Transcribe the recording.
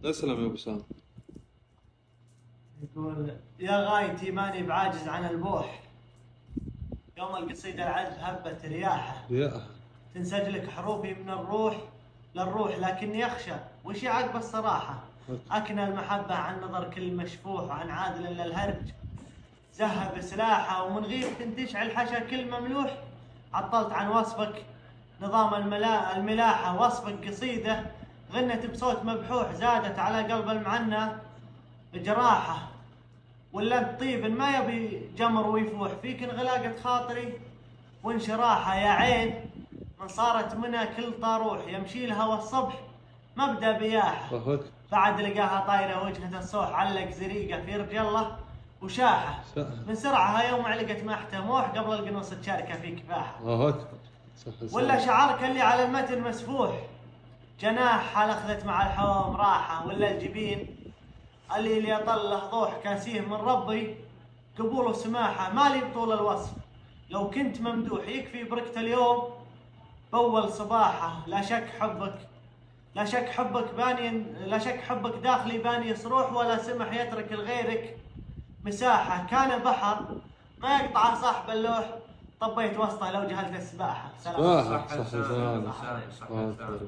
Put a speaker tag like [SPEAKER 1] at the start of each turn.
[SPEAKER 1] اسلم يا ابو سام.
[SPEAKER 2] يقول يا غايتي ماني بعاجز عن البوح، يوم القصيدة العذب هبت رياحه،
[SPEAKER 1] يا
[SPEAKER 2] تنسج لك حروفي من الروح للروح، لكني أخشى وشي عقب الصراحة، أكنى المحبة عن نظر كل مشفوح، وعن عادل للهرج زهب سلاحه، ومن غيرك تشعل حشا كل مملوح، عطلت عن وصفك نظام الملاحة، وصفك قصيدة غنت بصوت مبحوح، زادت على قلب المعنى جراحة، ولا الطيب ما يبي جمر ويفوح، فيك انغلاقة خاطري وانشراحة يا عين، من صارت منها كل طاروح، يمشي لها والصبح مبدا بياحة،
[SPEAKER 1] الله اكبر.
[SPEAKER 2] بعد لقاها طايرة وجهة الصوح، علق زريقة في رجله وشاحة، من سرعها يوم علقت محتموح، قبل القنوص تشاركه في كفاحة،
[SPEAKER 1] الله اكبر. صح
[SPEAKER 2] ولا
[SPEAKER 1] صح.
[SPEAKER 2] شعرك اللي على المتن مسفوح، جناح اخذت مع الحوم راحة، ولا الجبين اللي يطله ضوح، كاسيه من ربي قبول وسماحة، مالي بطول الوصف لو كنت ممدوح، يكفي بركة اليوم بول صباحة، لا شك حبك داخلي باني يصروح، ولا سمح يترك لغيرك مساحة، كان بحر ما يقطعه صاحب اللوح، طبيت وسطه لو جهلت السباحة. سلام.
[SPEAKER 1] صح صح.
[SPEAKER 3] صح
[SPEAKER 1] صح.
[SPEAKER 3] لسانك، صح لسانك.